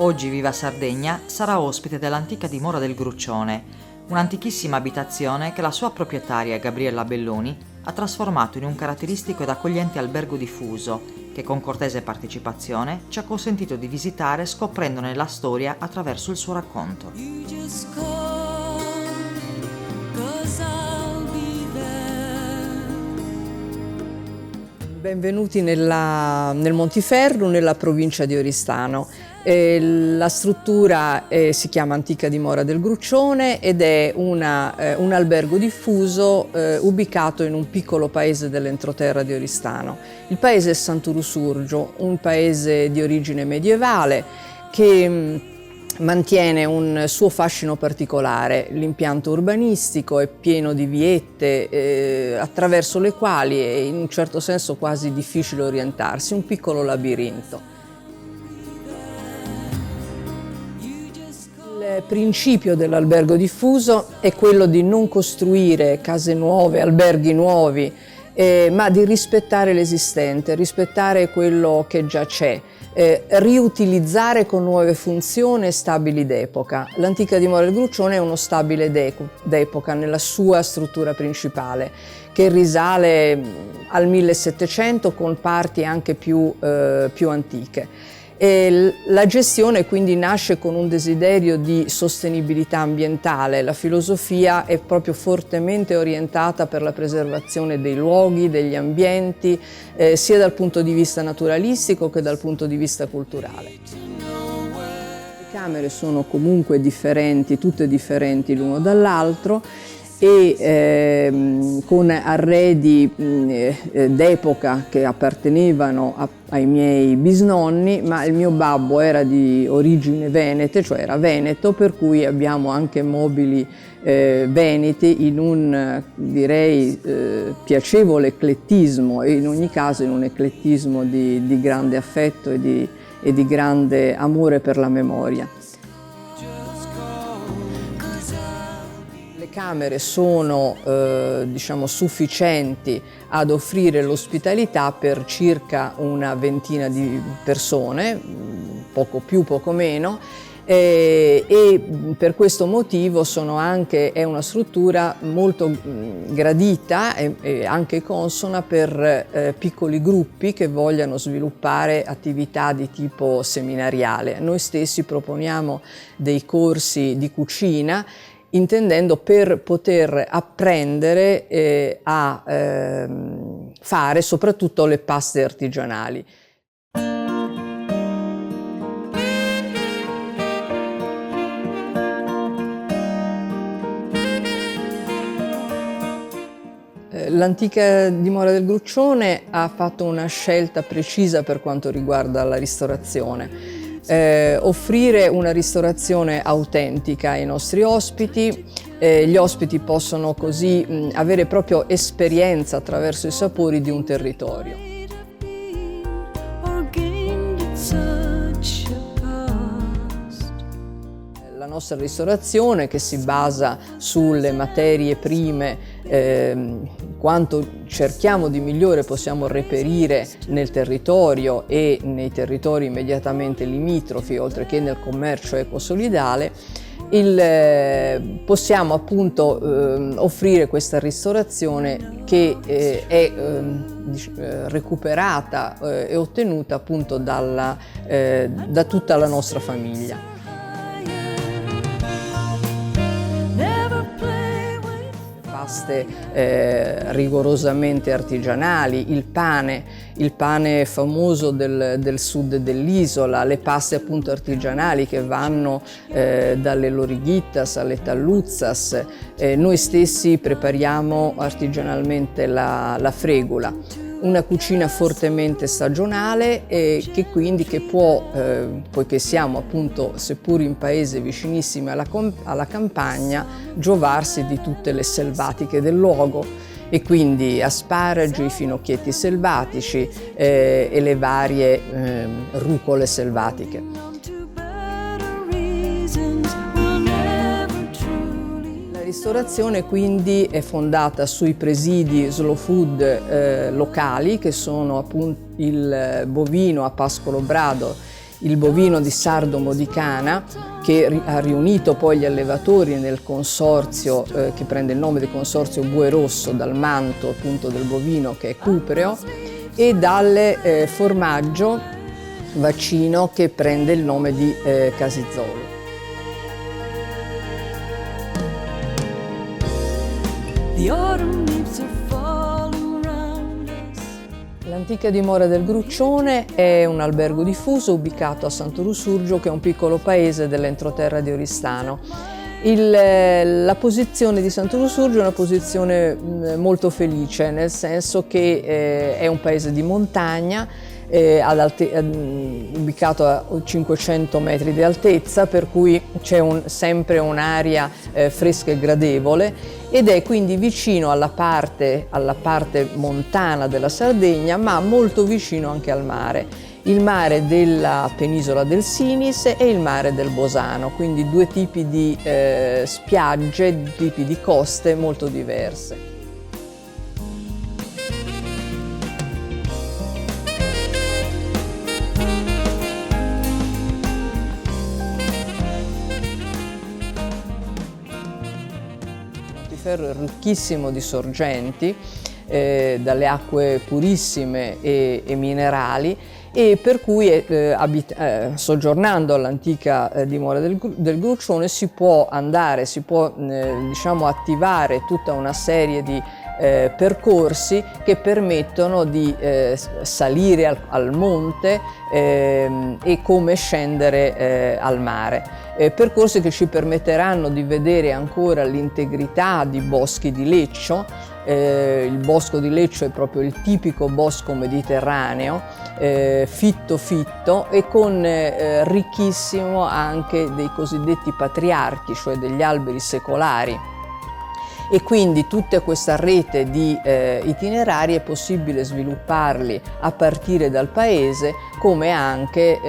Oggi Viva Sardegna sarà ospite dell'antica dimora del Gruccione, un'antichissima abitazione che la sua proprietaria Gabriella Belloni ha trasformato in un caratteristico ed accogliente albergo diffuso che con cortese partecipazione ci ha consentito di visitare scoprendone la storia attraverso il suo racconto. Benvenuti nel Montiferru, nella provincia di Oristano. La struttura si chiama Antica Dimora del Gruccione ed è un albergo diffuso ubicato in un piccolo paese dell'entroterra di Oristano. Il paese è Sant'Urusurgio, un paese di origine medievale che mantiene un suo fascino particolare. L'impianto urbanistico è pieno di viette attraverso le quali è in un certo senso quasi difficile orientarsi, un piccolo labirinto. Il principio dell'albergo diffuso è quello di non costruire case nuove, alberghi nuovi, ma di rispettare l'esistente, rispettare quello che già c'è. Riutilizzare con nuove funzioni e stabili d'epoca. L'antica dimora del Gruccione è uno stabile d'epoca nella sua struttura principale, che risale al 1700 con parti anche più antiche. La gestione quindi nasce con un desiderio di sostenibilità ambientale. La filosofia è proprio fortemente orientata per la preservazione dei luoghi, degli ambienti, sia dal punto di vista naturalistico che dal punto di vista culturale. Le camere sono comunque differenti, tutte differenti l'uno dall'altro, e con arredi d'epoca che appartenevano ai miei bisnonni, ma il mio babbo era di origine venete, cioè era veneto, per cui abbiamo anche mobili veneti in un, direi, piacevole eclettismo, e in ogni caso in un eclettismo di grande affetto e di grande amore per la memoria. Le camere sono diciamo, sufficienti ad offrire l'ospitalità per circa una ventina di persone, poco più, poco meno, e per questo motivo è una struttura molto gradita e anche consona per piccoli gruppi che vogliano sviluppare attività di tipo seminariale. Noi stessi proponiamo dei corsi di cucina, intendendo per poter apprendere a fare soprattutto le paste artigianali. L'antica dimora del Gruccione ha fatto una scelta precisa per quanto riguarda la ristorazione. Offrire una ristorazione autentica ai nostri ospiti. Gli ospiti possono così avere proprio esperienza attraverso i sapori di un territorio. La nostra ristorazione, che si basa sulle materie prime, quanto cerchiamo di migliore possiamo reperire nel territorio e nei territori immediatamente limitrofi, oltre che nel commercio ecosolidale, possiamo appunto offrire questa ristorazione che è recuperata e ottenuta appunto da tutta la nostra famiglia. Paste rigorosamente artigianali, il pane famoso del sud dell'isola, le paste appunto artigianali che vanno dalle lorighittas alle talluzzas. Noi stessi prepariamo artigianalmente la fregula. Una cucina fortemente stagionale che può, poiché siamo appunto seppur in paese vicinissimi alla campagna, giovarsi di tutte le selvatiche del luogo, e quindi asparagi, finocchietti selvatici e le varie rucole selvatiche. La ristorazione quindi è fondata sui presidi slow food locali, che sono appunto il bovino a pascolo brado, il bovino di Sardo Modicana, che ha riunito poi gli allevatori nel consorzio che prende il nome di consorzio Bue Rosso, dal manto appunto del bovino che è cupreo, e dal formaggio vaccino che prende il nome di Casizzolo. L'antica dimora del Gruccione è un albergo diffuso ubicato a Santo Lussurgio, che è un piccolo paese dell'entroterra di Oristano. La posizione di Santo Lussurgio è una posizione molto felice, nel senso che è un paese di montagna, ubicato a 500 metri di altezza, per cui c'è sempre un'aria fresca e gradevole, ed è quindi vicino alla parte montana della Sardegna, ma molto vicino anche al mare. Il mare della penisola del Sinis e il mare del Bosano, quindi due tipi di spiagge, due tipi di coste molto diverse. Montiferru è ricchissimo di sorgenti, dalle acque purissime e minerali, e per cui soggiornando all'antica dimora del Gruccione si può diciamo, attivare tutta una serie di percorsi che permettono di salire al monte e come scendere al mare. Percorsi che ci permetteranno di vedere ancora l'integrità di boschi di leccio. Il bosco di Leccio è proprio il tipico bosco mediterraneo, fitto e con ricchissimo anche dei cosiddetti patriarchi, cioè degli alberi secolari. E quindi tutta questa rete di itinerari è possibile svilupparli a partire dal paese, come anche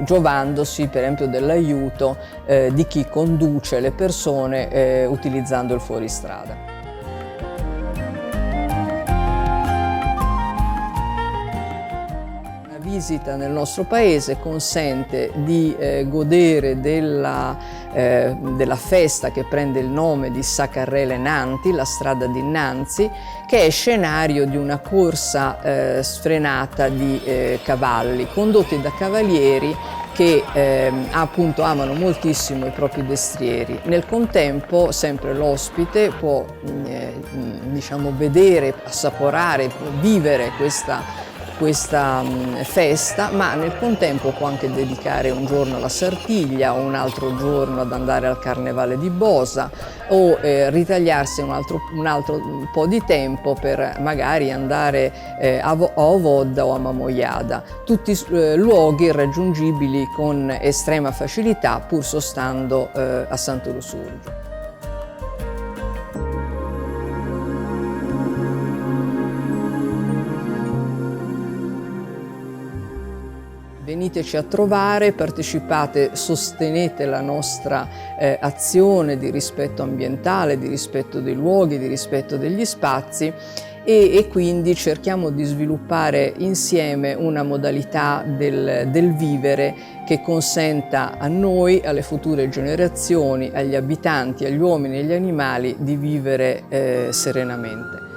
giovandosi per esempio dell'aiuto di chi conduce le persone utilizzando il fuoristrada. Visita nel nostro paese consente di godere della festa che prende il nome di Saccarrele Nanti, la strada di Nanzi, che è scenario di una corsa sfrenata di cavalli condotti da cavalieri che appunto amano moltissimo i propri destrieri. Nel contempo sempre l'ospite può diciamo, vedere, assaporare, vivere questa festa, ma nel contempo può anche dedicare un giorno alla Sartiglia, o un altro giorno ad andare al Carnevale di Bosa, o ritagliarsi un altro po' di tempo per magari andare a Ovodda o a Mamoiada, tutti luoghi raggiungibili con estrema facilità pur sostando a Santo Lussurgio. Veniteci a trovare, partecipate, sostenete la nostra azione di rispetto ambientale, di rispetto dei luoghi, di rispetto degli spazi, e quindi cerchiamo di sviluppare insieme una modalità del vivere che consenta a noi, alle future generazioni, agli abitanti, agli uomini e agli animali di vivere serenamente.